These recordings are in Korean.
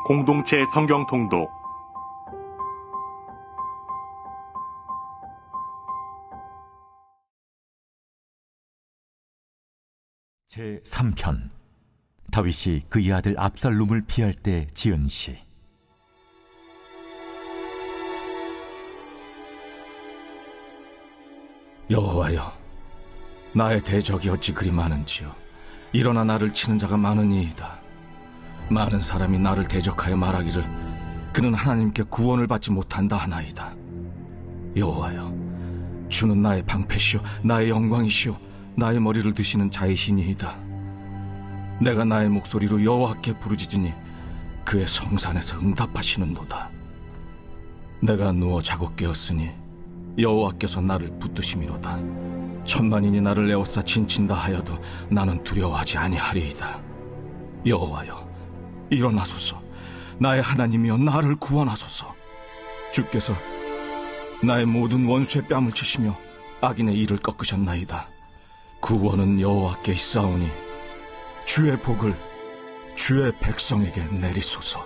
공동체 성경 통독 제3편 다윗이 그의 아들 압살롬을 피할 때 지은 시. 여호와여, 나의 대적이 어찌 그리 많은지요. 일어나 나를 치는 자가 많으니이다. 많은 사람이 나를 대적하여 말하기를 그는 하나님께 구원을 받지 못한다 하나이다. 여호와여, 주는 나의 방패시오 나의 영광이시오 나의 머리를 드시는 자이시니이다. 내가 나의 목소리로 여호와께 부르짖으니 그의 성산에서 응답하시는도다. 내가 누워 자고 깨었으니 여호와께서 나를 붙드심이로다. 천만인이 나를 에워싸 진친다 하여도 나는 두려워하지 아니하리이다. 여호와여, 일어나소서. 나의 하나님이여, 나를 구원하소서. 주께서 나의 모든 원수의 뺨을 치시며 악인의 이를 꺾으셨나이다. 구원은 여호와께 있사오니 주의 복을 주의 백성에게 내리소서.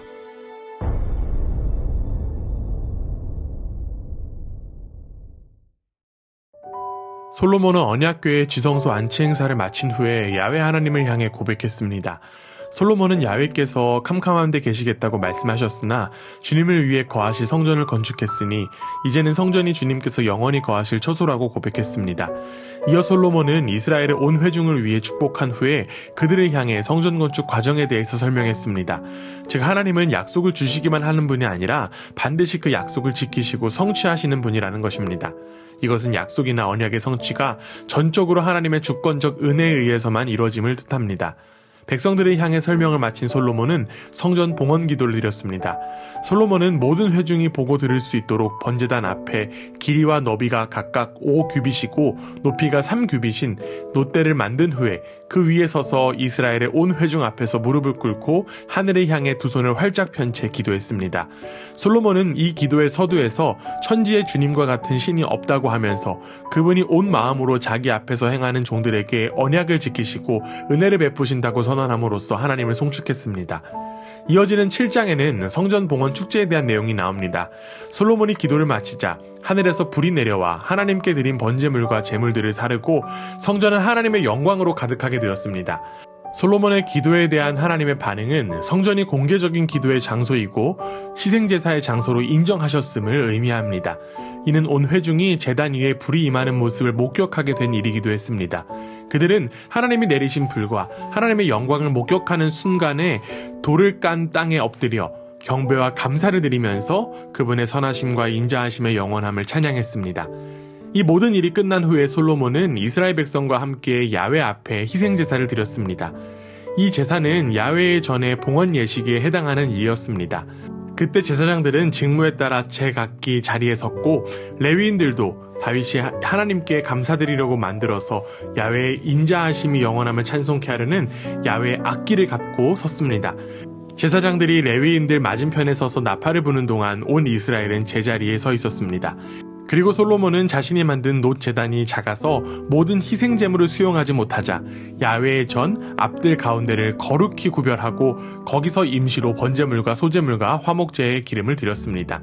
솔로몬은 언약궤의 지성소 안치 행사를 마친 후에 야훼 하나님을 향해 고백했습니다. 솔로몬은 야훼께서 캄캄한 데 계시겠다고 말씀하셨으나 주님을 위해 거하실 성전을 건축했으니 이제는 성전이 주님께서 영원히 거하실 처소라고 고백했습니다. 이어 솔로몬은 이스라엘의 온 회중을 위해 축복한 후에 그들을 향해 성전 건축 과정에 대해서 설명했습니다. 즉, 하나님은 약속을 주시기만 하는 분이 아니라 반드시 그 약속을 지키시고 성취하시는 분이라는 것입니다. 이것은 약속이나 언약의 성취가 전적으로 하나님의 주권적 은혜에 의해서만 이루어짐을 뜻합니다. 백성들을 향해 설명을 마친 솔로몬은 성전 봉헌 기도를 드렸습니다. 솔로몬은 모든 회중이 보고 들을 수 있도록 번제단 앞에 길이와 너비가 각각 5규빗이고 높이가 3규빗인 놋대를 만든 후에 그 위에 서서 이스라엘의 온 회중 앞에서 무릎을 꿇고 하늘을 향해 두 손을 활짝 편 채 기도했습니다. 솔로몬은 이 기도의 서두에서 천지의 주님과 같은 신이 없다고 하면서 그분이 온 마음으로 자기 앞에서 행하는 종들에게 언약을 지키시고 은혜를 베푸신다고 선언함으로써 하나님을 송축했습니다. 이어지는 7장에는 성전 봉헌 축제에 대한 내용이 나옵니다. 솔로몬이 기도를 마치자 하늘에서 불이 내려와 하나님께 드린 번제물과 제물들을 사르고 성전은 하나님의 영광으로 가득하게 되었습니다. 솔로몬의 기도에 대한 하나님의 반응은 성전이 공개적인 기도의 장소이고 희생제사의 장소로 인정하셨음을 의미합니다. 이는 온 회중이 제단 위에 불이 임하는 모습을 목격하게 된 일이기도 했습니다. 그들은 하나님이 내리신 불과 하나님의 영광을 목격하는 순간에 돌을 깐 땅에 엎드려 경배와 감사를 드리면서 그분의 선하심과 인자하심의 영원함을 찬양했습니다. 이 모든 일이 끝난 후에 솔로몬은 이스라엘 백성과 함께 야훼 앞에 희생제사를 드렸습니다. 이 제사는 야훼의 전에 봉헌 예식에 해당하는 일이었습니다. 그때 제사장들은 직무에 따라 제각기 자리에 섰고 레위인들도 다윗이 하나님께 감사드리려고 만들어서 야훼의 인자하심이 영원함을 찬송케 하려는 야훼의 악기를 갖고 섰습니다. 제사장들이 레위인들 맞은편에 서서 나팔을 부는 동안 온 이스라엘은 제자리에 서 있었습니다. 그리고 솔로몬은 자신이 만든 놋 제단이 작아서 모든 희생 제물을 수용하지 못하자 야훼의 전 앞들 가운데를 거룩히 구별하고 거기서 임시로 번제물과 소제물과 화목제의 기름을 드렸습니다.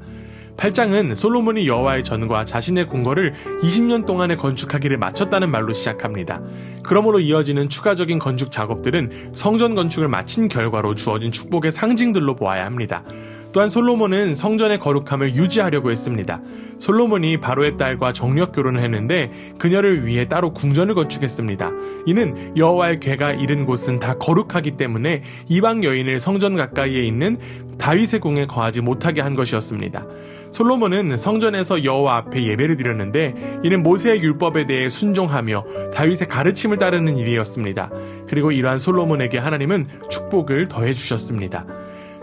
8장은 솔로몬이 여호와의 전과 자신의 궁궐을 20년 동안에 건축하기를 마쳤다는 말로 시작합니다. 그러므로 이어지는 추가적인 건축 작업들은 성전 건축을 마친 결과로 주어진 축복의 상징들로 보아야 합니다. 또한 솔로몬은 성전의 거룩함을 유지하려고 했습니다. 솔로몬이 바로의 딸과 정력 결혼을 했는데 그녀를 위해 따로 궁전을 건축했습니다. 이는 여호와의 궤가 이른 곳은 다 거룩하기 때문에 이방 여인을 성전 가까이에 있는 다윗의 궁에 거하지 못하게 한 것이었습니다. 솔로몬은 성전에서 여호와 앞에 예배를 드렸는데 이는 모세의 율법에 대해 순종하며 다윗의 가르침을 따르는 일이었습니다. 그리고 이러한 솔로몬에게 하나님은 축복을 더해 주셨습니다.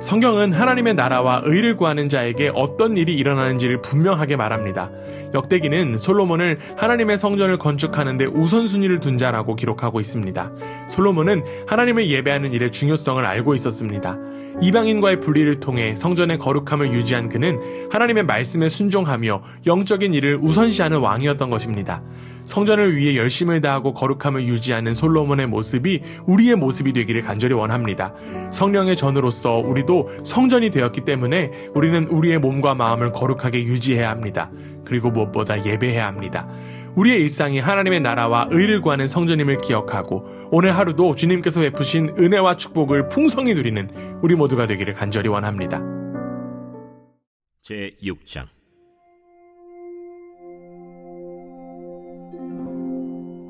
성경은 하나님의 나라와 의를 구하는 자에게 어떤 일이 일어나는지를 분명하게 말합니다. 역대기는 솔로몬을 하나님의 성전을 건축하는 데 우선순위를 둔 자라고 기록하고 있습니다. 솔로몬은 하나님을 예배하는 일의 중요성을 알고 있었습니다. 이방인과의 분리를 통해 성전의 거룩함을 유지한 그는 하나님의 말씀에 순종하며 영적인 일을 우선시하는 왕이었던 것입니다. 성전을 위해 열심을 다하고 거룩함을 유지하는 솔로몬의 모습이 우리의 모습이 되기를 간절히 원합니다. 성령의 전으로서 우리도 우리에게도 성전이 되었기 때문에 우리는 우리의 몸과 마음을 거룩하게 유지해야 합니다. 그리고 무엇보다 예배해야 합니다. 우리의 일상이 하나님의 나라와 의를 구하는 성전임을 기억하고 오늘 하루도 주님께서 베푸신 은혜와 축복을 풍성히 누리는 우리 모두가 되기를 간절히 원합니다. 제6장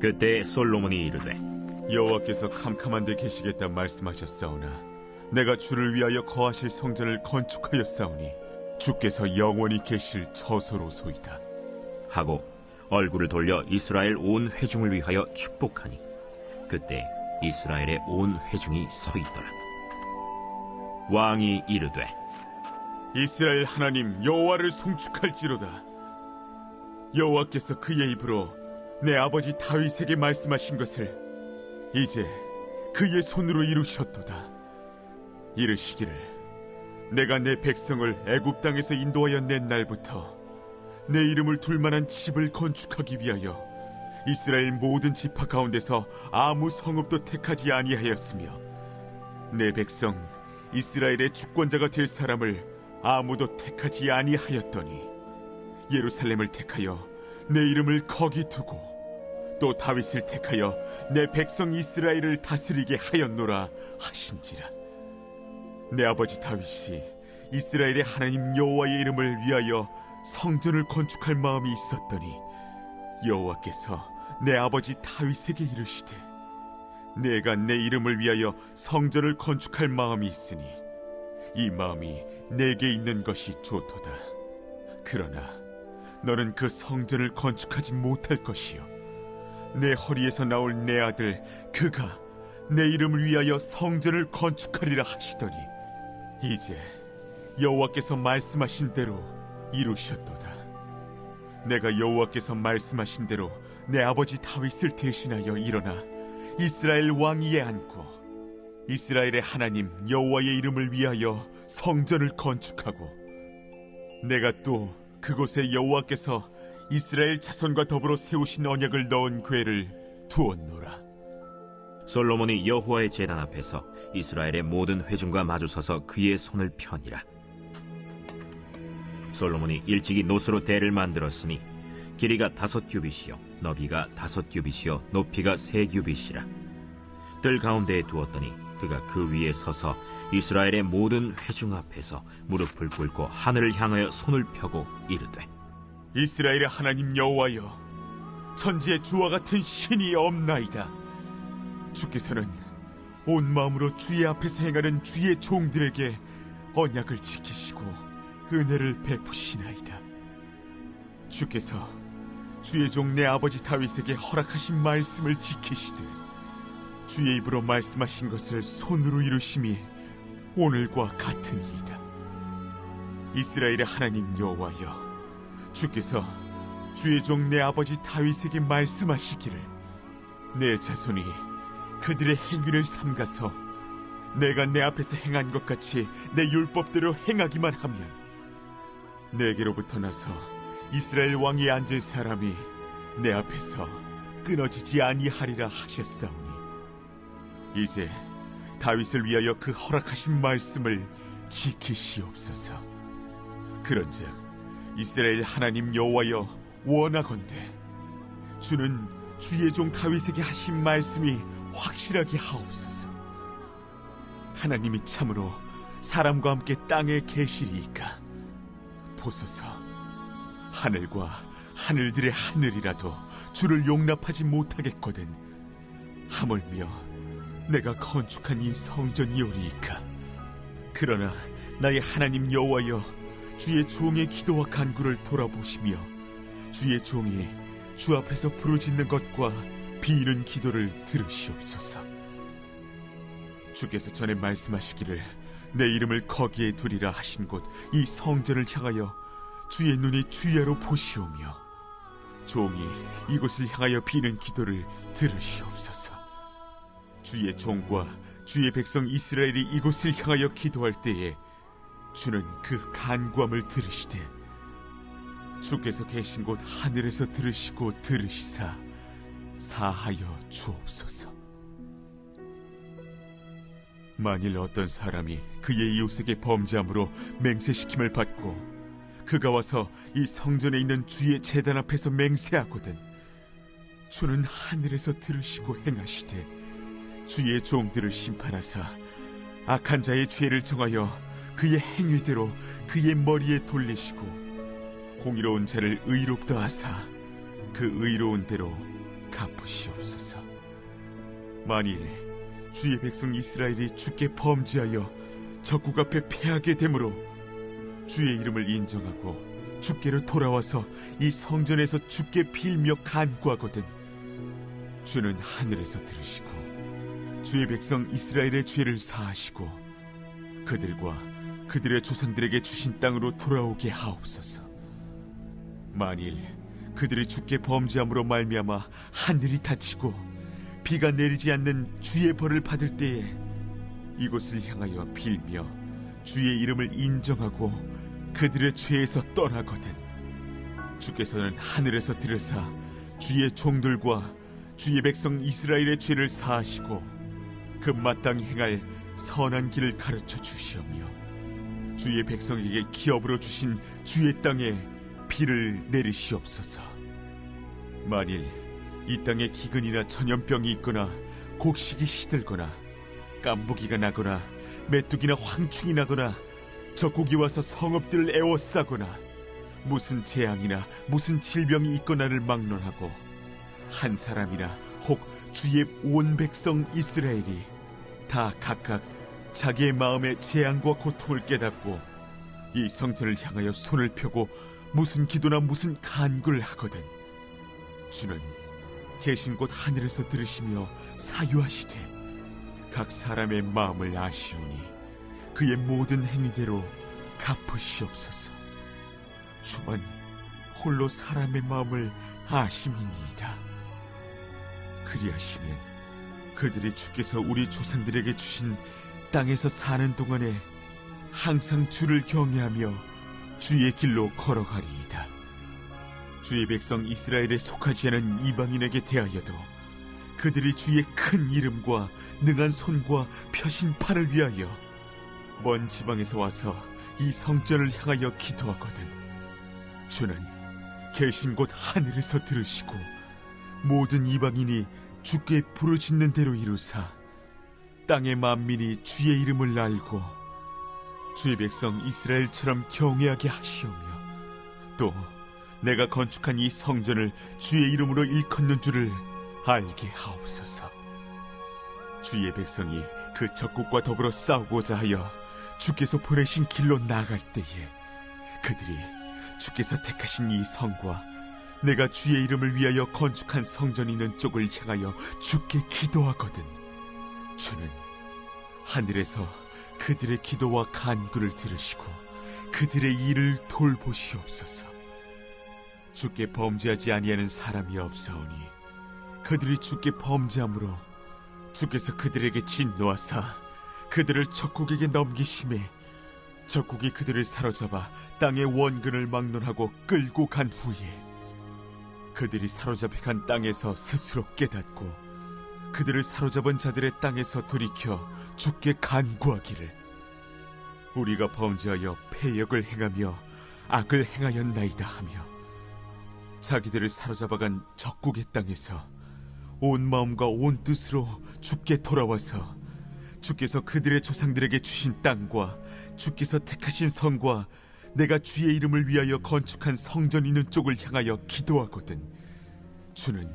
그때 솔로몬이 이르되 여호와께서 캄캄한 데 계시겠다 말씀하셨사오나 내가 주를 위하여 거하실 성전을 건축하였사오니 주께서 영원히 계실 처소로소이다 하고 얼굴을 돌려 이스라엘 온 회중을 위하여 축복하니 그때 이스라엘의 온 회중이 서 있더라. 왕이 이르되 이스라엘 하나님 여호와를 송축할지로다 여호와께서 그의 입으로 내 아버지 다윗에게 말씀하신 것을 이제 그의 손으로 이루셨도다. 이르시기를 내가 내 백성을 애굽 땅에서 인도하여 낸 날부터 내 이름을 둘 만한 집을 건축하기 위하여 이스라엘 모든 지파 가운데서 아무 성읍도 택하지 아니하였으며 내 백성 이스라엘의 주권자가 될 사람을 아무도 택하지 아니하였더니 예루살렘을 택하여 내 이름을 거기 두고 또 다윗을 택하여 내 백성 이스라엘을 다스리게 하였노라 하신지라. 내 아버지 다윗이 이스라엘의 하나님 여호와의 이름을 위하여 성전을 건축할 마음이 있었더니 여호와께서 내 아버지 다윗에게 이르시되 내가 내 이름을 위하여 성전을 건축할 마음이 있으니 이 마음이 내게 있는 것이 좋도다. 그러나 너는 그 성전을 건축하지 못할 것이요 내 허리에서 나올 내 아들 그가 내 이름을 위하여 성전을 건축하리라 하시더니 이제 여호와께서 말씀하신 대로 이루셨도다. 내가 여호와께서 말씀하신 대로 내 아버지 다윗을 대신하여 일어나 이스라엘 왕위에 앉고 이스라엘의 하나님 여호와의 이름을 위하여 성전을 건축하고 내가 또 그곳에 여호와께서 이스라엘 자손과 더불어 세우신 언약을 넣은 궤를 두었노라. 솔로몬이 여호와의 제단 앞에서 이스라엘의 모든 회중과 마주서서 그의 손을 펴니라. 솔로몬이 일찍이 노스로 대를 만들었으니 길이가 5규빗이요 너비가 5규빗이요 높이가 3규빗이라. 뜰 가운데에 두었더니 그가 그 위에 서서 이스라엘의 모든 회중 앞에서 무릎을 꿇고 하늘을 향하여 손을 펴고 이르되 이스라엘의 하나님 여호와여 천지에 주와 같은 신이 없나이다. 주께서는 온 마음으로 주의 앞에서 행하는 주의 종들에게 언약을 지키시고 은혜를 베푸시나이다. 주께서 주의 종 내 아버지 다윗에게 허락하신 말씀을 지키시되 주의 입으로 말씀하신 것을 손으로 이루심이 오늘과 같으니이다. 이스라엘의 하나님 여호와여 주께서 주의 종 내 아버지 다윗에게 말씀하시기를 내 자손이 그들의 행위를 삼가서 내가 내 앞에서 행한 것 같이 내 율법대로 행하기만 하면 내게로부터 나서 이스라엘 왕위에 앉을 사람이 내 앞에서 끊어지지 아니하리라 하셨사오니 이제 다윗을 위하여 그 허락하신 말씀을 지키시옵소서. 그런즉 이스라엘 하나님 여호와여 원하건대 주는 주의 종 다윗에게 하신 말씀이 확실하게 하옵소서. 하나님이 참으로 사람과 함께 땅에 계시리이까 보소서. 하늘과 하늘들의 하늘이라도 주를 용납하지 못하겠거든 하물며 내가 건축한 이 성전이오리이까. 그러나 나의 하나님 여호와여 주의 종의 기도와 간구를 돌아보시며 주의 종이 주 앞에서 부르짖는 것과 비는 기도를 들으시옵소서. 주께서 전에 말씀하시기를 내 이름을 거기에 두리라 하신 곳 이 성전을 향하여 주의 눈이 주야로 보시오며 종이 이곳을 향하여 비는 기도를 들으시옵소서. 주의 종과 주의 백성 이스라엘이 이곳을 향하여 기도할 때에 주는 그 간구함을 들으시되 주께서 계신 곳 하늘에서 들으시고 들으시사 사하여 주옵소서. 만일 어떤 사람이 그의 이웃에게 범죄함으로 맹세시킴을 받고 그가 와서 이 성전에 있는 주의 제단 앞에서 맹세하거든 주는 하늘에서 들으시고 행하시되 주의 종들을 심판하사 악한 자의 죄를 정하여 그의 행위대로 그의 머리에 돌리시고 공의로운 자를 의롭다 하사 그 의로운 대로 갚으시옵소서. 만일 주의 백성 이스라엘이 주께 범죄하여 적국 앞에 패하게 되므로 주의 이름을 인정하고 주께로 돌아와서 이 성전에서 주께 빌며 간구하거든 주는 하늘에서 들으시고 주의 백성 이스라엘의 죄를 사하시고 그들과 그들의 조상들에게 주신 땅으로 돌아오게 하옵소서. 만일 그들이 주께 범죄함으로 말미암아 하늘이 닫히고 비가 내리지 않는 주의 벌을 받을 때에 이곳을 향하여 빌며 주의 이름을 인정하고 그들의 죄에서 떠나거든 주께서는 하늘에서 들으사 주의 종들과 주의 백성 이스라엘의 죄를 사하시고 그 마땅히 행할 선한 길을 가르쳐 주시오며 주의 백성에게 기업으로 주신 주의 땅에 비를 내리시옵소서. 만일 이 땅에 기근이나 전염병이 있거나 곡식이 시들거나 깐부기가 나거나 메뚜기나 황충이 나거나 적국이 와서 성읍들을 에워싸거나 무슨 재앙이나 무슨 질병이 있거나를 막론하고 한 사람이나 혹 주의 온 백성 이스라엘이 다 각각 자기의 마음의 재앙과 고통을 깨닫고 이 성전을 향하여 손을 펴고 무슨 기도나 무슨 간구를 하거든 주는 계신 곳 하늘에서 들으시며 사유하시되 각 사람의 마음을 아시오니 그의 모든 행위대로 갚으시옵소서. 주만 홀로 사람의 마음을 아심이니이다. 그리하시면 그들이 주께서 우리 조상들에게 주신 땅에서 사는 동안에 항상 주를 경외하며 주의 길로 걸어가리이다. 주의 백성 이스라엘에 속하지 않은 이방인에게 대하여도 그들이 주의 큰 이름과 능한 손과 펴신 팔을 위하여 먼 지방에서 와서 이 성전을 향하여 기도하거든 주는 계신 곳 하늘에서 들으시고 모든 이방인이 주께 부르짖는 대로 이루사 땅의 만민이 주의 이름을 알고 주의 백성 이스라엘처럼 경외하게 하시오며 또 내가 건축한 이 성전을 주의 이름으로 일컫는 줄을 알게 하옵소서. 주의 백성이 그 적국과 더불어 싸우고자 하여 주께서 보내신 길로 나아갈 때에 그들이 주께서 택하신 이 성과 내가 주의 이름을 위하여 건축한 성전이 있는 쪽을 향하여 주께 기도하거든 주는 하늘에서 그들의 기도와 간구를 들으시고 그들의 일을 돌보시옵소서. 주께 범죄하지 아니하는 사람이 없사오니 그들이 주께 범죄함으로 주께서 그들에게 진노하사 그들을 적국에게 넘기심에 적국이 그들을 사로잡아 땅의 원근을 막론하고 끌고 간 후에 그들이 사로잡혀 간 땅에서 스스로 깨닫고 그들을 사로잡은 자들의 땅에서 돌이켜 주께 간구하기를 우리가 범죄하여 패역을 행하며 악을 행하였나이다 하며 자기들을 사로잡아간 적국의 땅에서 온 마음과 온 뜻으로 주께 돌아와서 주께서 그들의 조상들에게 주신 땅과 주께서 택하신 성과 내가 주의 이름을 위하여 건축한 성전 있는 쪽을 향하여 기도하거든 주는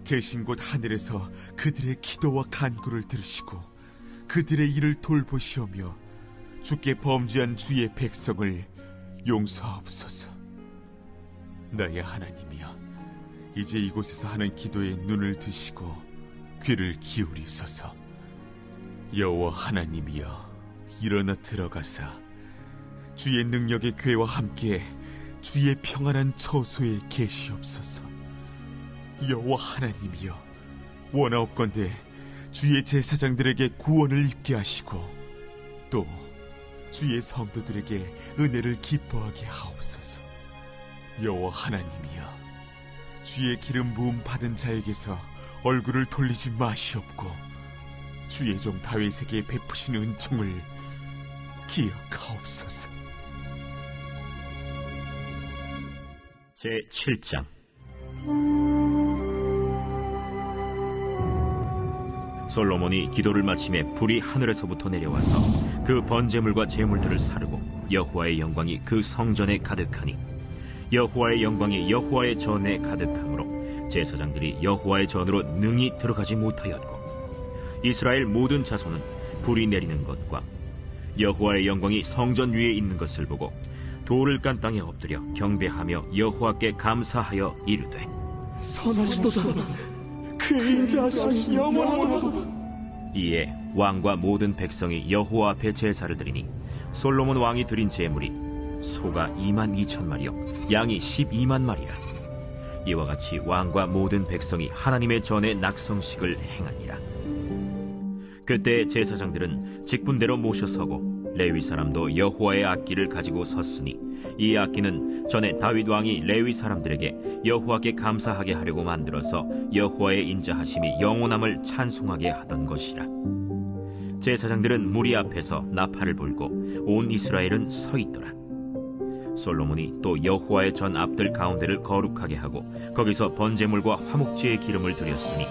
계신 곳 하늘에서 그들의 기도와 간구를 들으시고 그들의 일을 돌보시오며 주께 범죄한 주의 백성을 용서하옵소서. 나의 하나님이여 이제 이곳에서 하는 기도에 눈을 드시고 귀를 기울이소서. 여호와 하나님이여 일어나 들어가사 주의 능력의 궤와 함께 주의 평안한 처소에 계시옵소서. 여호와 하나님이여 원하옵건대 주의 제사장들에게 구원을 입게 하시고 또 주의 성도들에게 은혜를 기뻐하게 하옵소서. 여호와 하나님이여 주의 기름 부음 받은 자에게서 얼굴을 돌리지 마시옵고 주의 종 다윗에게 베푸신 은총을 기억하옵소서. 제7장. 솔로몬이 기도를 마침에 불이 하늘에서부터 내려와서 그 번제물과 제물들을 사르고 여호와의 영광이 그 성전에 가득하니 여호와의 영광이 여호와의 전에 가득하므로 제사장들이 여호와의 전으로 능히 들어가지 못하였고 이스라엘 모든 자손은 불이 내리는 것과 여호와의 영광이 성전 위에 있는 것을 보고 돌을 깐 땅에 엎드려 경배하며 여호와께 감사하여 이르되 선하시도다. 그의 인자하심이 영원하도다. 이에 왕과 모든 백성이 여호와 앞에 제사를 드리니 솔로몬 왕이 드린 제물이 소가 22,000마리요 양이 12만 마리라. 이와 같이 왕과 모든 백성이 하나님의 전에 낙성식을 행하니라. 그때 제사장들은 직분대로 모셔서고 레위 사람도 여호와의 악기를 가지고 섰으니 이 악기는 전에 다윗 왕이 레위 사람들에게 여호와께 감사하게 하려고 만들어서 여호와의 인자하심이 영원함을 찬송하게 하던 것이라. 제사장들은 무리 앞에서 나팔을 불고 온 이스라엘은 서 있더라. 솔로몬이 또 여호와의 전 앞들 가운데를 거룩하게 하고 거기서 번제물과 화목제의 기름을 드렸으니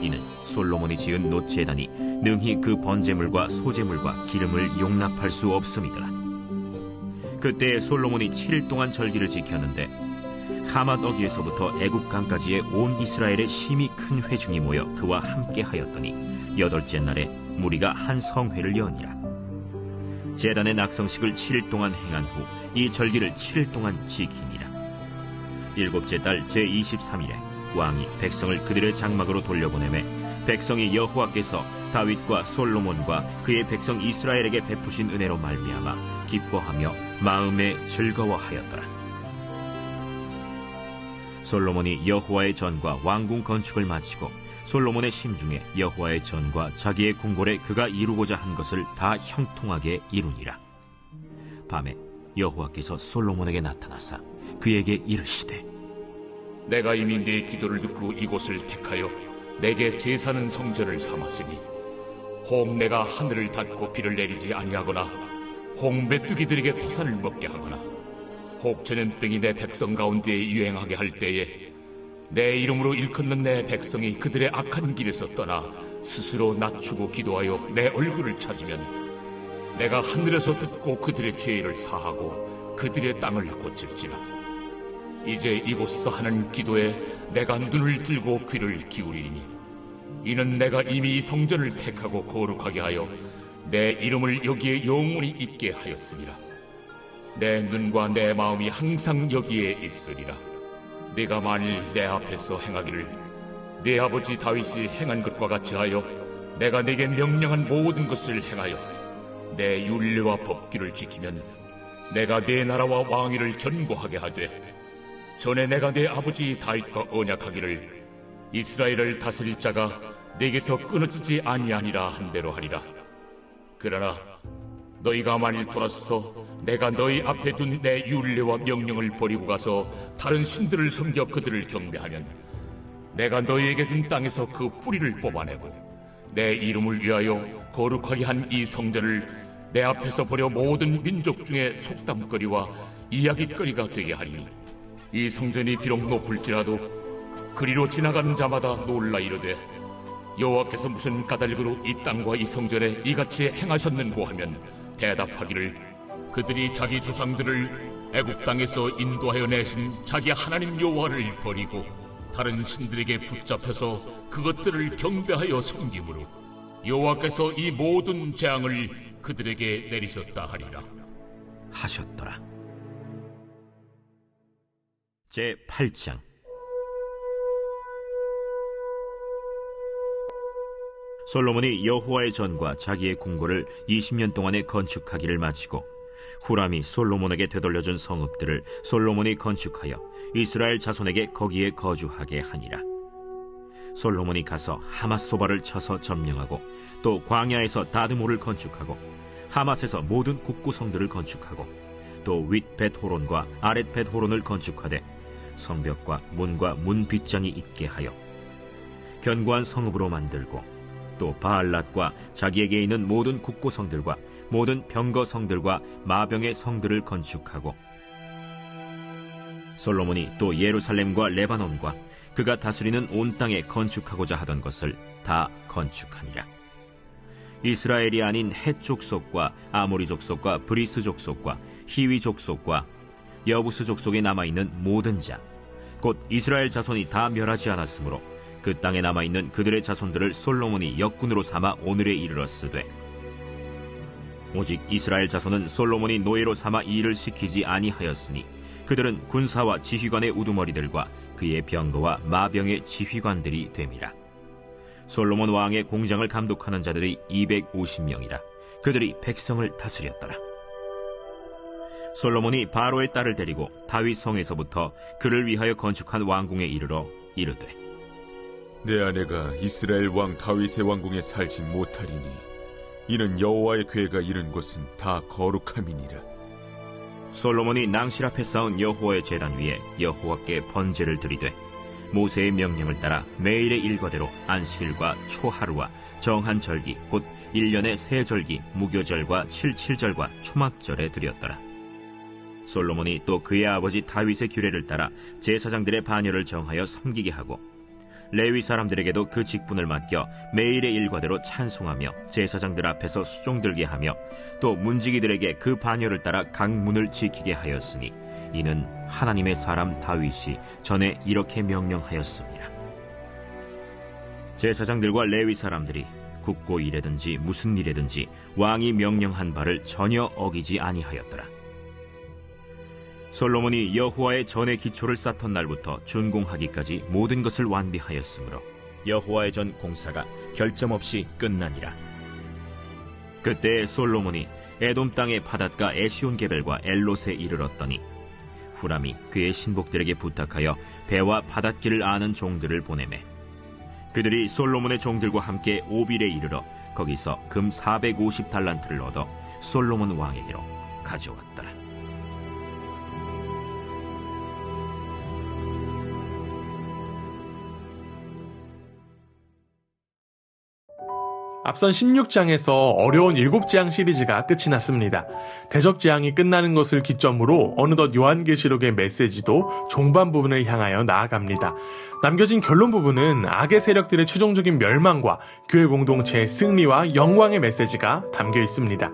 이는 솔로몬이 지은 놋제단이 능히 그 번제물과 소제물과 기름을 용납할 수 없음이더라. 그때 솔로몬이 7일 동안 절기를 지켰는데 하맛 어귀에서부터 애굽강까지의 온 이스라엘의 심히 큰 회중이 모여 그와 함께 하였더니 8째 날에 무리가 한 성회를 여니라. 제단의 낙성식을 7일 동안 행한 후 이 절기를 7일 동안 지키니라. 7째 달 제23일에 왕이 백성을 그들의 장막으로 돌려보내매 백성이 여호와께서 다윗과 솔로몬과 그의 백성 이스라엘에게 베푸신 은혜로 말미암아 기뻐하며 마음에 즐거워하였더라. 솔로몬이 여호와의 전과 왕궁 건축을 마치고 솔로몬의 심중에 여호와의 전과 자기의 궁궐에 그가 이루고자 한 것을 다 형통하게 이루니라. 밤에 여호와께서 솔로몬에게 나타나사 그에게 이르시되 내가 이미 네 기도를 듣고 이곳을 택하여 내게 제사는 성전을 삼았으니 혹 내가 하늘을 닫고 비를 내리지 아니하거나 혹 메뚜기들에게 토산을 먹게 하거나 혹 전염병이 내 백성 가운데에 유행하게 할 때에 내 이름으로 일컫는 내 백성이 그들의 악한 길에서 떠나 스스로 낮추고 기도하여 내 얼굴을 찾으면 내가 하늘에서 듣고 그들의 죄를 사하고 그들의 땅을 고칠지라. 이제 이곳에서 하는 기도에 내가 눈을 들고 귀를 기울이니 이는 내가 이미 이 성전을 택하고 거룩하게 하여 내 이름을 여기에 영원히 있게 하였습니다. 내 눈과 내 마음이 항상 여기에 있으리라. 네가 만일 내 앞에서 행하기를 네 아버지 다윗이 행한 것과 같이 하여 내가 네게 명령한 모든 것을 행하여 내 율례와 법규를 지키면 내가 네 나라와 왕위를 견고하게 하되 전에 내가 내 아버지 다윗과 언약하기를 이스라엘을 다스릴 자가 내게서 끊어지지 아니하니라 한 대로 하리라. 그러나 너희가 만일 돌아서서 내가 너희 앞에 둔 내 율례와 명령을 버리고 가서 다른 신들을 섬겨 그들을 경배하면 내가 너희에게 준 땅에서 그 뿌리를 뽑아내고 내 이름을 위하여 거룩하게 한 이 성전을 내 앞에서 버려 모든 민족 중에 속담거리와 이야깃거리가 되게 하리니 이 성전이 비록 높을지라도 그리로 지나가는 자마다 놀라 이르되 여호와께서 무슨 까닭으로 이 땅과 이 성전에 이같이 행하셨는고 하면 대답하기를 그들이 자기 조상들을 애굽 땅에서 인도하여 내신 자기 하나님 여호와를 버리고 다른 신들에게 붙잡혀서 그것들을 경배하여 섬김으로 여호와께서 이 모든 재앙을 그들에게 내리셨다 하리라 하셨더라. 제8장. 솔로몬이 여호와의 전과 자기의 궁궐을 20년 동안에 건축하기를 마치고 후람이 솔로몬에게 되돌려준 성읍들을 솔로몬이 건축하여 이스라엘 자손에게 거기에 거주하게 하니라. 솔로몬이 가서 하맛소바를 쳐서 점령하고 또 광야에서 다드모를 건축하고 하맛에서 모든 국구성들을 건축하고 또 윗벳호론과 아랫벳호론을 건축하되 성벽과 문과 문 빗장이 있게 하여 견고한 성읍으로 만들고 또 바알랏과 자기에게 있는 모든 국고성들과 모든 병거성들과 마병의 성들을 건축하고, 솔로몬이 또 예루살렘과 레바논과 그가 다스리는 온 땅에 건축하고자 하던 것을 다 건축하니라. 이스라엘이 아닌 헷 족속과 아모리 족속과 브리스 족속과 히위 족속과 여부스 족속에 남아있는 모든 자, 곧 이스라엘 자손이 다 멸하지 않았으므로 그 땅에 남아있는 그들의 자손들을 솔로몬이 역군으로 삼아 오늘에 이르렀으되, 오직 이스라엘 자손은 솔로몬이 노예로 삼아 이 일을 시키지 아니하였으니 그들은 군사와 지휘관의 우두머리들과 그의 병거와 마병의 지휘관들이 됨이라. 솔로몬 왕의 공장을 감독하는 자들이 250명이라. 그들이 백성을 다스렸더라. 솔로몬이 바로의 딸을 데리고 다윗 성에서부터 그를 위하여 건축한 왕궁에 이르러 이르되, 내 아내가 이스라엘 왕 다윗의 왕궁에 살지 못하리니 이는 여호와의 궤가 이른 곳은 다 거룩함이니라. 솔로몬이 낭실 앞에 쌓은 여호와의 제단 위에 여호와께 번제를 드리되, 모세의 명령을 따라 매일의 일과대로 안식일과 초하루와 정한 절기 곧 1년의 세 절기 무교절과 칠칠절과 초막절에 드렸더라. 솔로몬이 또 그의 아버지 다윗의 규례를 따라 제사장들의 반열을 정하여 섬기게 하고, 레위 사람들에게도 그 직분을 맡겨 매일의 일과대로 찬송하며 제사장들 앞에서 수종들게 하며, 또 문지기들에게 그 반열을 따라 각 문을 지키게 하였으니 이는 하나님의 사람 다윗이 전에 이렇게 명령하였습니다. 제사장들과 레위 사람들이 국고 일에든지 무슨 일에든지 왕이 명령한 바를 전혀 어기지 아니하였더라. 솔로몬이 여호와의 전의 기초를 쌓던 날부터 준공하기까지 모든 것을 완비하였으므로 여호와의 전 공사가 결점 없이 끝나니라. 그때 솔로몬이 에돔 땅의 바닷가 에시온게벨과 엘롯에 이르렀더니, 후람이 그의 신복들에게 부탁하여 배와 바닷길을 아는 종들을 보내매, 그들이 솔로몬의 종들과 함께 오빌에 이르러 거기서 금 450달란트를 얻어 솔로몬 왕에게로 가져왔더라. 앞선 16장에서 어려운 7재앙 시리즈가 끝이 났습니다. 대적재앙이 끝나는 것을 기점으로 어느덧 요한계시록의 메시지도 종반 부분을 향하여 나아갑니다. 남겨진 결론 부분은 악의 세력들의 최종적인 멸망과 교회 공동체의 승리와 영광의 메시지가 담겨 있습니다.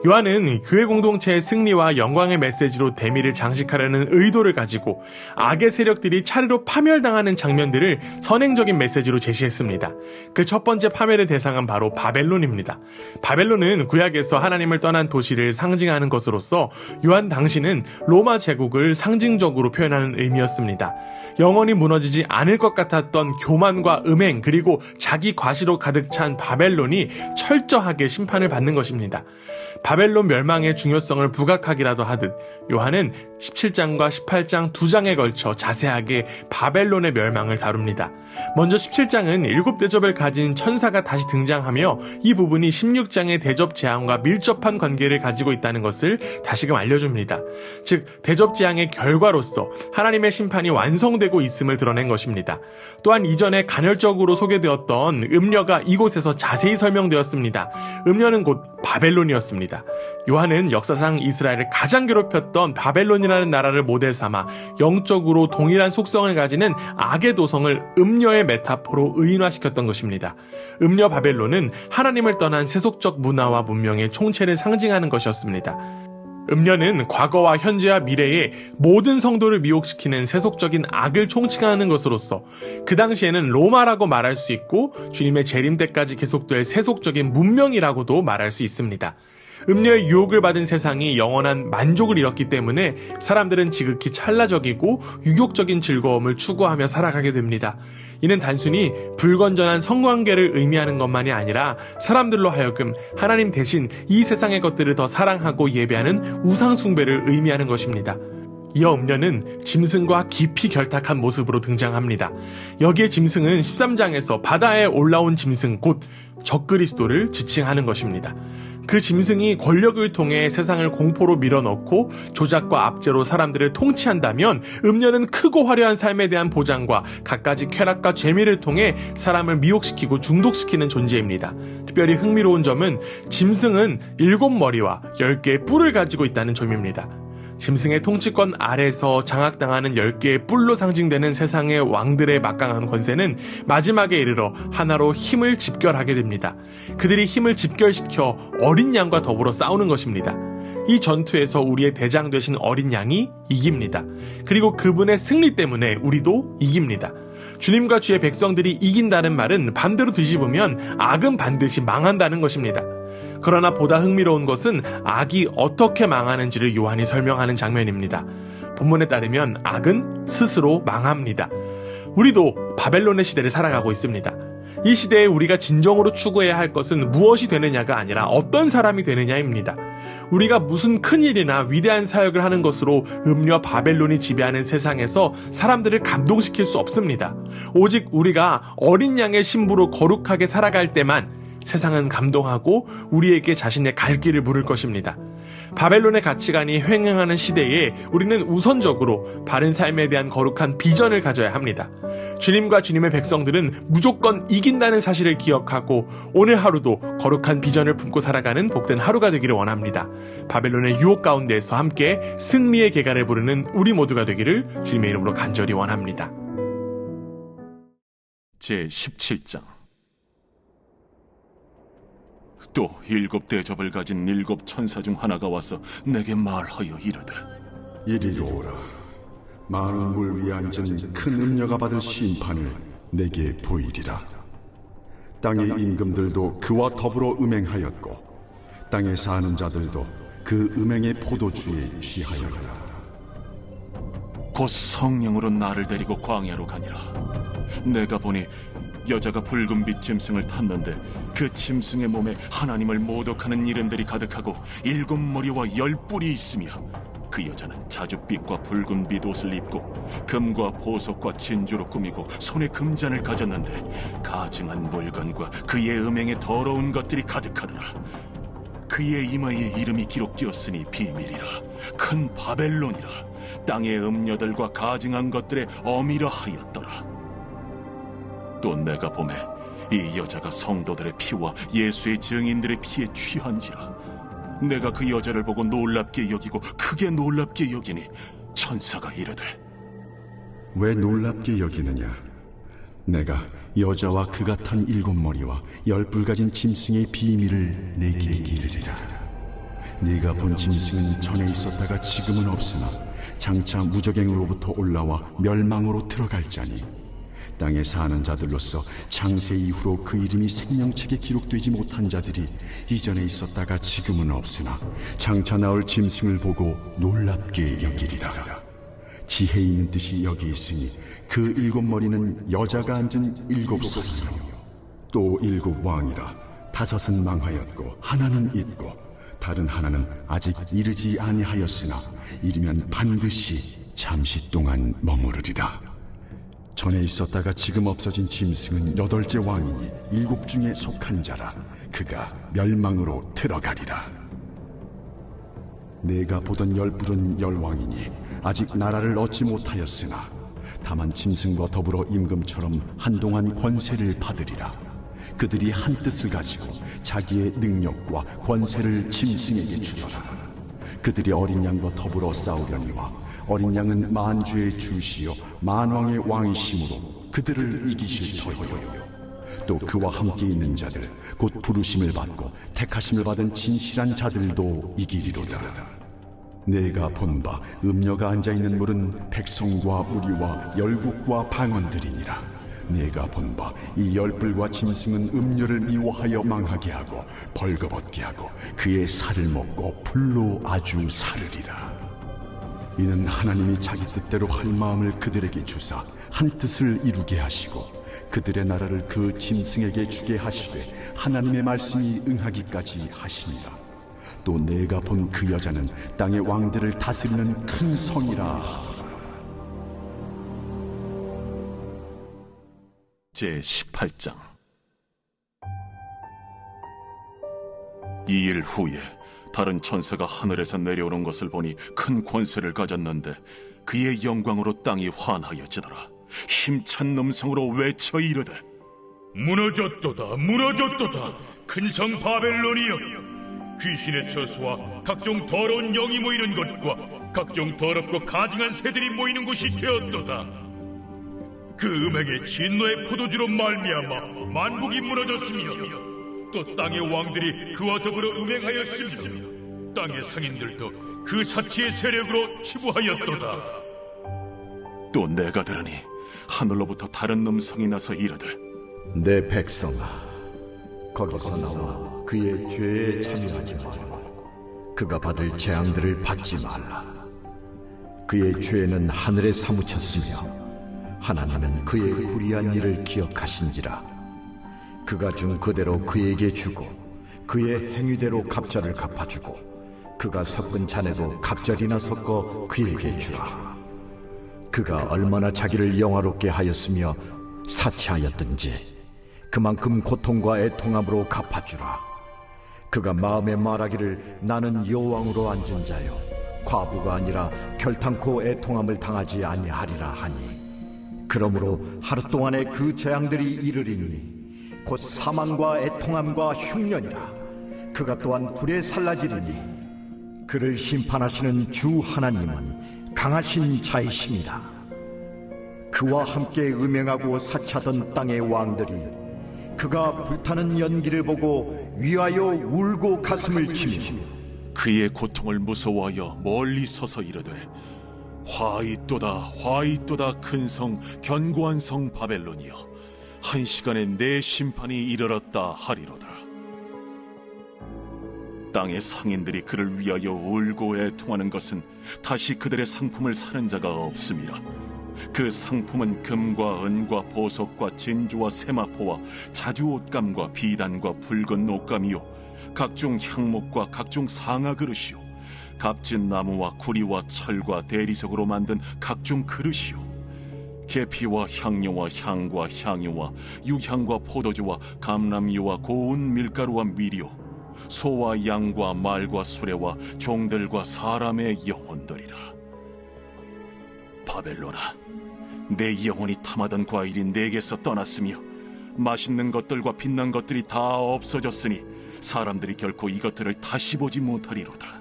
요한은 교회 공동체의 승리와 영광의 메시지로 대미를 장식하려는 의도를 가지고 악의 세력들이 차례로 파멸당하는 장면들을 선행적인 메시지로 제시했습니다. 그 첫 번째 파멸의 대상은 바로 바벨론입니다. 바벨론은 구약에서 하나님을 떠난 도시를 상징하는 것으로서 요한 당시는 로마 제국을 상징적으로 표현하는 의미였습니다. 영원히 무너지지 않을 것 같았던 교만과 음행 그리고 자기 과시로 가득 찬 바벨론이 철저하게 심판을 받는 것입니다. 바벨론 멸망의 중요성을 부각하기라도 하듯 요한은 17장과 18장 2장에 걸쳐 자세하게 바벨론의 멸망을 다룹니다. 먼저 17장은 7대접을 가진 천사가 다시 등장하며 이 부분이 16장의 대접 재앙과 밀접한 관계를 가지고 있다는 것을 다시금 알려줍니다. 즉 대접 재앙의 결과로서 하나님의 심판이 완성되고 있음을 드러낸 것입니다. 또한 이전에 간헐적으로 소개되었던 음녀가 이곳에서 자세히 설명되었습니다. 음녀는 곧 바벨론이었습니다. 요한은 역사상 이스라엘을 가장 괴롭혔던 바벨론이라는 나라를 모델 삼아 영적으로 동일한 속성을 가지는 악의 도성을 음녀의 메타포로 의인화시켰던 것입니다. 음녀 바벨론은 하나님을 떠난 세속적 문화와 문명의 총체를 상징하는 것이었습니다. 음녀는 과거와 현재와 미래의 모든 성도를 미혹시키는 세속적인 악을 총칭하는 것으로서 그 당시에는 로마라고 말할 수 있고 주님의 재림 때까지 계속될 세속적인 문명이라고도 말할 수 있습니다. 음녀의 유혹을 받은 세상이 영원한 만족을 잃었기 때문에 사람들은 지극히 찰나적이고 유욕적인 즐거움을 추구하며 살아가게 됩니다. 이는 단순히 불건전한 성관계를 의미하는 것만이 아니라 사람들로 하여금 하나님 대신 이 세상의 것들을 더 사랑하고 예배하는 우상숭배를 의미하는 것입니다. 이어 음녀는 짐승과 깊이 결탁한 모습으로 등장합니다. 여기에 짐승은 13장에서 바다에 올라온 짐승 곧 적그리스도를 지칭하는 것입니다. 그 짐승이 권력을 통해 세상을 공포로 밀어넣고 조작과 압제로 사람들을 통치한다면 음녀는 크고 화려한 삶에 대한 보장과 갖가지 쾌락과 재미를 통해 사람을 미혹시키고 중독시키는 존재입니다. 특별히 흥미로운 점은 짐승은 7머리와 10개의 뿔을 가지고 있다는 점입니다. 짐승의 통치권 아래서 장악당하는 10개의 뿔로 상징되는 세상의 왕들의 막강한 권세는 마지막에 이르러 하나로 힘을 집결하게 됩니다. 그들이 힘을 집결시켜 어린 양과 더불어 싸우는 것입니다. 이 전투에서 우리의 대장 되신 어린 양이 이깁니다. 그리고 그분의 승리 때문에 우리도 이깁니다. 주님과 주의 백성들이 이긴다는 말은 반대로 뒤집으면 악은 반드시 망한다는 것입니다. 그러나 보다 흥미로운 것은 악이 어떻게 망하는지를 요한이 설명하는 장면입니다. 본문에 따르면 악은 스스로 망합니다. 우리도 바벨론의 시대를 살아가고 있습니다. 이 시대에 우리가 진정으로 추구해야 할 것은 무엇이 되느냐가 아니라 어떤 사람이 되느냐입니다. 우리가 무슨 큰일이나 위대한 사역을 하는 것으로 음녀 바벨론이 지배하는 세상에서 사람들을 감동시킬 수 없습니다. 오직 우리가 어린 양의 신부로 거룩하게 살아갈 때만 세상은 감동하고 우리에게 자신의 갈 길을 물을 것입니다. 바벨론의 가치관이 횡행하는 시대에 우리는 우선적으로 바른 삶에 대한 거룩한 비전을 가져야 합니다. 주님과 주님의 백성들은 무조건 이긴다는 사실을 기억하고 오늘 하루도 거룩한 비전을 품고 살아가는 복된 하루가 되기를 원합니다. 바벨론의 유혹 가운데에서 함께 승리의 계가를 부르는 우리 모두가 되기를 주님의 이름으로 간절히 원합니다. 제17장. 또 7 대접을 가진 7 천사 중 하나가 와서 내게 말하여 이르되, 이리로 오라. 많은 물 위에 앉은 큰 음녀가 받을 심판을 내게 보이리라. 땅의 임금들도 그와 더불어 음행하였고 땅에 사는 자들도 그 음행의 포도주에 취하였다. 곧 성령으로 나를 데리고 광야로 가니라. 내가 보니 여자가 붉은빛 짐승을 탔는데 그 짐승의 몸에 하나님을 모독하는 이름들이 가득하고 7머리와 10뿔이 있으며 그 여자는 자줏빛과 붉은빛 옷을 입고 금과 보석과 진주로 꾸미고 손에 금잔을 가졌는데 가증한 물건과 그의 음행에 더러운 것들이 가득하더라. 그의 이마에 이름이 기록되었으니 비밀이라. 큰 바벨론이라. 땅의 음녀들과 가증한 것들의 어미라 하였더라. 또 내가 보매 이 여자가 성도들의 피와 예수의 증인들의 피에 취한지라. 내가 그 여자를 보고 놀랍게 여기고 크게 놀랍게 여기니 천사가 이르되, 왜 놀랍게 여기느냐? 내가 여자와 그가 탄 7머리와 10뿔 가진 짐승의 비밀을 내게 이르리라. 네가 본 짐승은 전에 있었다가 지금은 없으나 장차 무적행으로부터 올라와 멸망으로 들어갈 자니 땅에 사는 자들로서 창세 이후로 그 이름이 생명책에 기록되지 못한 자들이 이전에 있었다가 지금은 없으나 장차 나올 짐승을 보고 놀랍게 여기리라. 지혜 있는 뜻이 여기 있으니 그 7머리는 여자가 앉은 7소이며 또 7 왕이라. 5은 망하였고 하나는 있고 다른 하나는 아직 이르지 아니하였으나 이르면 반드시 잠시 동안 머무르리라. 전에 있었다가 지금 없어진 짐승은 8째 왕이니 7 중에 속한 자라. 그가 멸망으로 들어가리라. 내가 보던 10뿔은 10왕이니 아직 나라를 얻지 못하였으나 다만 짐승과 더불어 임금처럼 한동안 권세를 받으리라. 그들이 한 뜻을 가지고 자기의 능력과 권세를 짐승에게 주더라. 그들이 어린 양과 더불어 싸우려니와 어린 양은 만주의 주시요 만왕의 왕이심으로 그들을 이기실 터이요. 또 그와 함께 있는 자들 곧 부르심을 받고 택하심을 받은 진실한 자들도 이기리로다. 내가 본 바 음녀가 앉아있는 물은 백성과 무리와 열국과 방언들이니라. 내가 본 바 이 10뿔과 짐승은 음녀를 미워하여 망하게 하고 벌거벗게 하고 그의 살을 먹고 불로 아주 사르리라. 이는 하나님이 자기 뜻대로 할 마음을 그들에게 주사 한 뜻을 이루게 하시고 그들의 나라를 그 짐승에게 주게 하시되 하나님의 말씀이 응하기까지 하시니라. 또 내가 본 그 여자는 땅의 왕들을 다스리는 큰 성이라 하더라. 제18장. 이 일 후에 다른 천사가 하늘에서 내려오는 것을 보니 큰 권세를 가졌는데 그의 영광으로 땅이 환하여지더라. 힘찬 음성으로 외쳐 이르되 무너졌도다 무너졌도다 큰 성 바벨론이여 귀신의 처소와 각종 더러운 영이 모이는 곳과 각종 더럽고 가증한 새들이 모이는 곳이 되었도다. 그 음행의 진노의 포도주로 말미암아 만국이 무너졌으며 또 땅의 왕들이 그와 더불어 음행하였으며 땅의 상인들도 그 사치의 세력으로 치부하였도다. 또 내가 들으니 하늘로부터 다른 음성이 나서 이르되 내 백성아, 거기서 나와 그의 죄에 참여하지 말고 그가 받을 재앙들을 받지 말라. 그의 죄는 하늘에 사무쳤으며 하나님은 그의 불의한 일을 기억하신지라. 그가 준 그대로 그에게 주고 그의 행위대로 갑절을 갚아주고 그가 섞은 잔에도 갑절이나 섞어 그에게 주라. 그가 얼마나 자기를 영화롭게 하였으며 사치하였든지 그만큼 고통과 애통함으로 갚아주라. 그가 마음에 말하기를 나는 여왕으로 앉은 자요 과부가 아니라 결탄코 애통함을 당하지 아니하리라 하니 그러므로 하루 동안에 그 재앙들이 이르리니 곧 사망과 애통함과 흉년이라. 그가 또한 불에 살라지리니 그를 심판하시는 주 하나님은 강하신 자이심이라. 그와 함께 음행하고 사치하던 땅의 왕들이 그가 불타는 연기를 보고 위하여 울고 가슴을 치며 그의 고통을 무서워하여 멀리 서서 이르되 화이또다 화이또다 큰 성 견고한 성 바벨론이여 한 시간에 내 심판이 이르렀다 하리로다. 땅의 상인들이 그를 위하여 울고 애통하는 것은 다시 그들의 상품을 사는 자가 없음이라. 그 상품은 금과 은과 보석과 진주와 세마포와 자주 옷감과 비단과 붉은 옷감이요 각종 향목과 각종 상아 그릇이요 값진 나무와 구리와 철과 대리석으로 만든 각종 그릇이요 계피와 향료와 향과 향유와 유향과 포도주와 감람유와 고운 밀가루와 미리요 소와 양과 말과 수레와 종들과 사람의 영혼들이라. 바벨론아, 내 영혼이 탐하던 과일이 내게서 떠났으며 맛있는 것들과 빛난 것들이 다 없어졌으니 사람들이 결코 이것들을 다시 보지 못하리로다.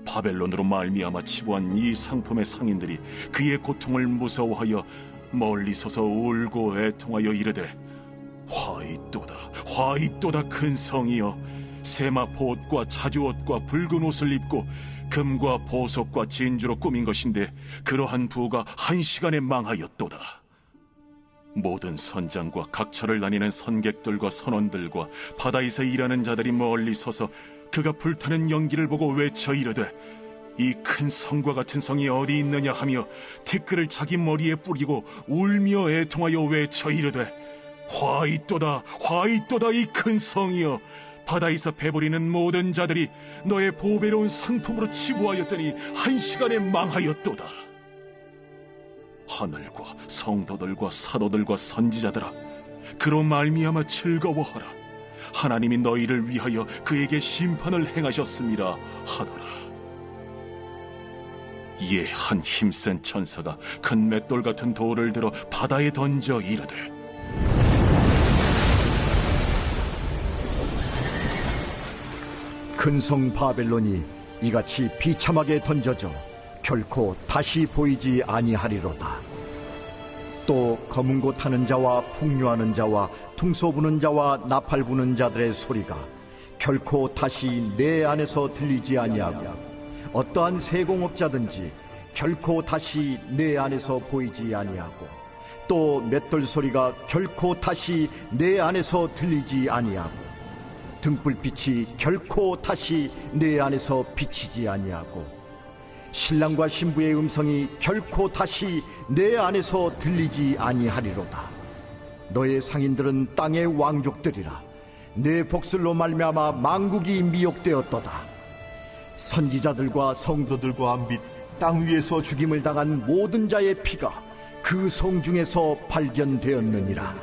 바벨론으로 말미암아 치부한 이 상품의 상인들이 그의 고통을 무서워하여 멀리 서서 울고 애통하여 이르되 화이또다 화이또다 큰 성이여 세마포 옷과 자주 옷과 붉은 옷을 입고 금과 보석과 진주로 꾸민 것인데 그러한 부가 한 시간에 망하였도다. 모든 선장과 각처를 다니는 선객들과 선원들과 바다에서 일하는 자들이 멀리 서서 그가 불타는 연기를 보고 외쳐 이르되 이 큰 성과 같은 성이 어디 있느냐 하며 티끌을 자기 머리에 뿌리고 울며 애통하여 외쳐 이르되 화이또다 화이또다 이 큰 성이여 바다에서 배부리는 모든 자들이 너의 보배로운 상품으로 치부하였더니 한 시간에 망하였도다. 하늘과 성도들과 사도들과 선지자들아 그로 말미암아 즐거워하라. 하나님이 너희를 위하여 그에게 심판을 행하셨음이라 하더라. 이에 한 힘센 천사가 큰 맷돌 같은 돌을 들어 바다에 던져 이르되 큰 성 바벨론이 이같이 비참하게 던져져 결코 다시 보이지 아니하리로다. 또 검은 고 타는 자와 풍류하는 자와 퉁소 부는 자와 나팔 부는 자들의 소리가 결코 다시 내 안에서 들리지 아니하고 어떠한 세공업자든지 결코 다시 내 안에서 보이지 아니하고 또 맷돌 소리가 결코 다시 내 안에서 들리지 아니하고 등불빛이 결코 다시 내 안에서 비치지 아니하고 신랑과 신부의 음성이 결코 다시 내 안에서 들리지 아니하리로다. 너의 상인들은 땅의 왕족들이라. 내 복술로 말미암아 만국이 미혹되었도다. 선지자들과 성도들과 및 땅 위에서 죽임을 당한 모든 자의 피가 그 성 중에서 발견되었느니라.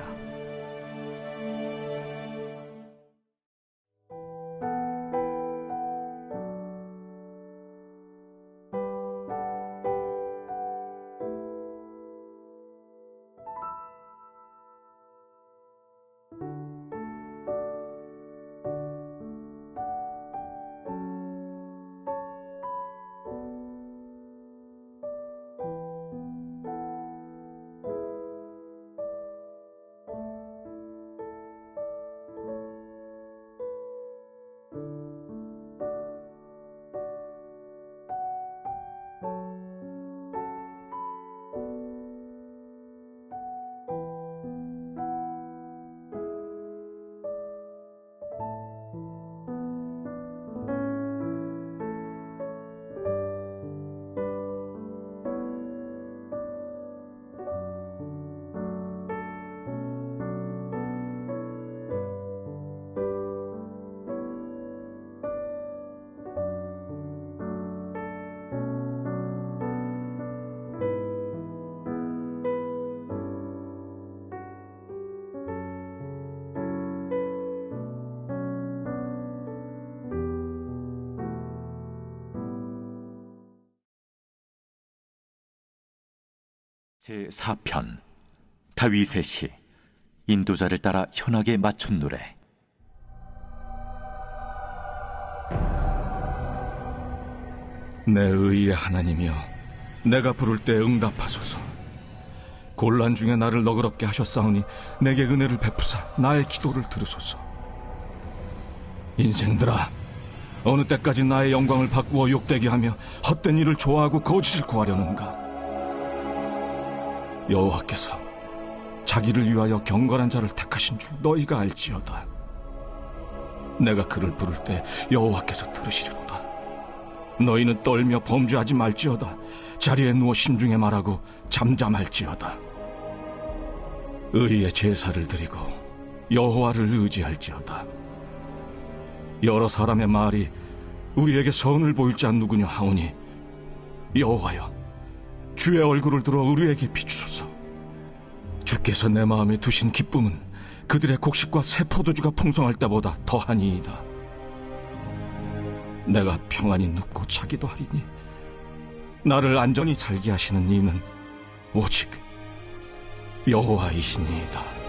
제4편 다윗의 시 인도자를 따라 현악에 맞춘 노래. 내 의의 하나님이여, 내가 부를 때 응답하소서. 곤란 중에 나를 너그럽게 하셨사오니 내게 은혜를 베푸사 나의 기도를 들으소서. 인생들아, 어느 때까지 나의 영광을 바꾸어 욕되게 하며 헛된 일을 좋아하고 거짓을 구하려는가? 여호와께서 자기를 위하여 경건한 자를 택하신 줄 너희가 알지어다. 내가 그를 부를 때 여호와께서 들으시리로다. 너희는 떨며 범죄하지 말지어다. 자리에 누워 신중에 말하고 잠잠할지어다. 의의 제사를 드리고 여호와를 의지할지어다. 여러 사람의 말이 우리에게 선을 보일 자 누구냐 하오니, 여호와여, 주의 얼굴을 들어 우리에게 비추소서. 주께서 내 마음에 두신 기쁨은 그들의 곡식과 새 포도주가 풍성할 때보다 더하니이다. 내가 평안히 눕고 자기도 하리니 나를 안전히 살게 하시는 이는 오직 여호와이시니이다.